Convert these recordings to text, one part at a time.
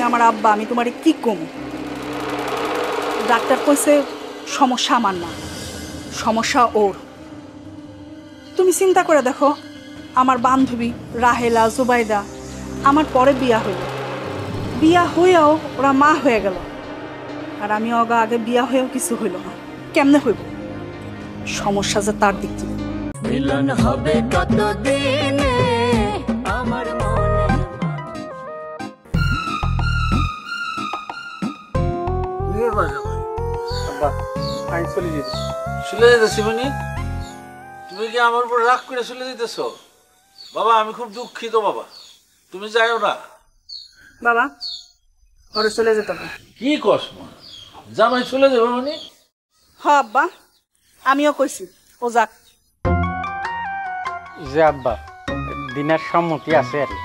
আমার আব্বা, আমি তোমারে কি কম? ডাক্তার কইছে সমস্যা আমার না, সমস্যা ওর। তুমি চিন্তা করে দেখো, আমার বান্ধবী রাহেলা, জুবাইদা আমার পরে বিয়া হইল, বিয়া হইয়াও ওরা মা হয়ে গেল, আর আমি অগা আগে বিয়া হয়েও কিছু হইল না। কেমনে হইব? সমস্যা যে তার দিক থেকে। মিলন হবে কতদিনে আমার মনে। আমি চলে যেতে। চলে যেতেছি মানে? তুমি কি আমার উপর রাগ করে চলে যেতেছ? বাবা আমি খুব দুঃখিত বাবা, তুমি যাইও না। বাবা ওরে চলে যেতে হবে। কি কস মা, জামাই চলে যাবে মানে? হ আব্বা, আমিও কইছি ও যাক। যে আব্বা দিনের সম্মতি আছে আর কি।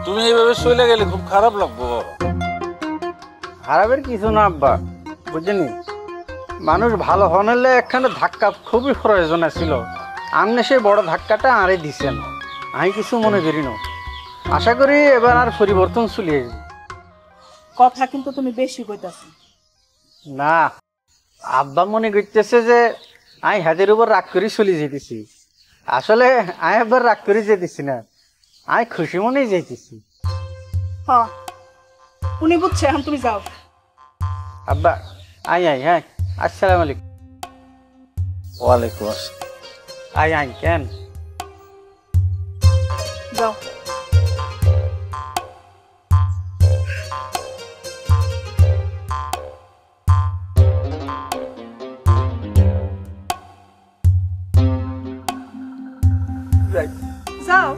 তুমি এইভাবে চলে গেলে খুব খারাপ লাগবে বাবা। খারাপের কিছু না আব্বা, বুঝলি মানুষ ভালো হলে একখানে ধাক্কা খুবই প্রয়োজন ছিল। আমনে সেই বড় ধাক্কাটা আরে দিছেন, আমি কিছু মনে করি না। আশা করি এবার আর পরিবর্তন চলে আসবে। কথা কিন্তু তুমি বেশি কইতাছ। না, আব্বা মনে করতেছে যে আমি হাতের উপর রাগ করে চলে যেতেছি। আসলে আমি আবার রাগ করে যেতেছি না, আমি খুশি মনেই যেতেছি। হ উনি বুঝছে, এখন তুমি যাও। আব্বা আই হ্যাঁ, আসসালামু আলাইকুম। ওয়ালাইকুম আসসালাম। আই কেন যাও। যাও।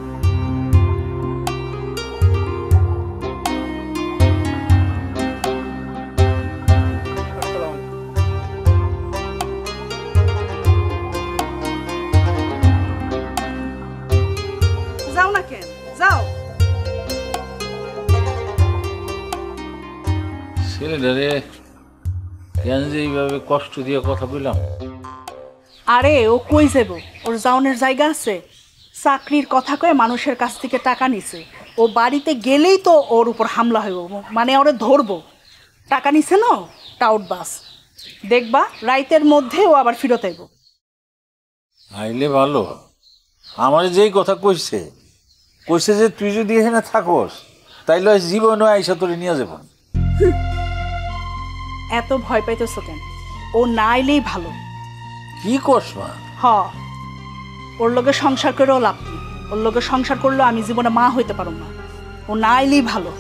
যাও না কেন? যাও। ছেলেটারে কেন যে এইভাবে কষ্ট দিয়ে কথা বললাম? আরে ও কই যাব? ওর যাওনের জায়গা আছে? চাকরির কথা কয়ে মানুষের কাছ থেকে টাকা নিছে। ও বাড়িতে গেলেই তো ওর উপর হামলা হইব, মানে ওরে ধরবো। টাকা নিছে না, টাউট বাস। দেখবা রাইতের মধ্যে ও আবার ফিরত আইব। আইলে ভালো। আমার যেই কথা কইছে যে তুই যদি এখানে থাকস তাইলে জীবনও আইসা তোরে নিয়ে যাব। এত ভয় পাইতেছ কেন? ও না আইলেই ভালো। কি করস মা? হ, ওর লগে সংসার করেও লাভ নেই। ওর লগে সংসার করলেও আমি জীবনে মা হইতে পারব না। ও না আইলেই ভালো।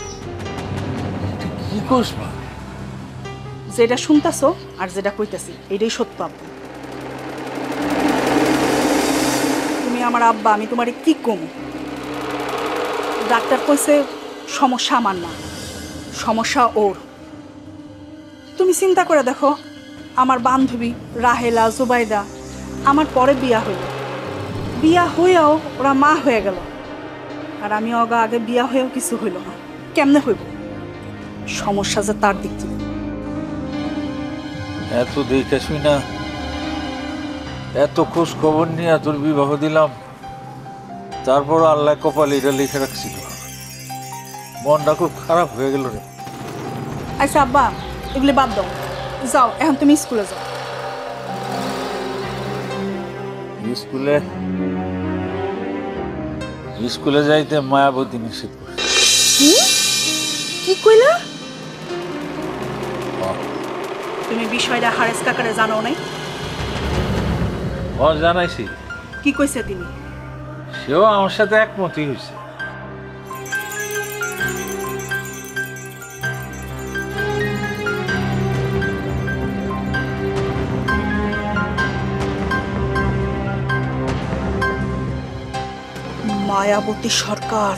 কি করস মা? যেটা শুনতেছো আর যেটা কইতেছি এটাই সত্য আব্বা। তুমি আমার আব্বা, আমি তোমারে কি কম? ডাক্তার কইছে সমস্যা আমার না, সমস্যা ওর। তুমি চিন্তা করে দেখো, আমার বান্ধবী রাহেলা, জুবাইদা আমার পরে বিয়া হইল, বিয়া হইয়াও ওরা মা হয়ে গেল, আর আমি অগা আগে বিয়া হয়েও কিছু হইল না। কেমনে হইব? সমস্যা যে তার দিক থেকে। এত দেখে শুই না, এত খোঁজ খবর নিয়ে তোর বিবাহ দিলাম, তারপর আল্লাহ কপাল এটা লিখে রাখছিল। মনটা খুব খারাপ হয়ে গেল রে। আচ্ছা আব্বা, এগুলি বাদ দাও, যাও এখন তুমি স্কুলে যাও। স্কুলে যাইতে মায়াবতী নিষেধ করছে। কি কইলা? তুমি বিষয়টা হারেস কাকারে জানো নাই? জানাইছি। কি কইছে তিনি? সেও আমার সাথে একমতই হয়েছে। মায়াবতী সরকার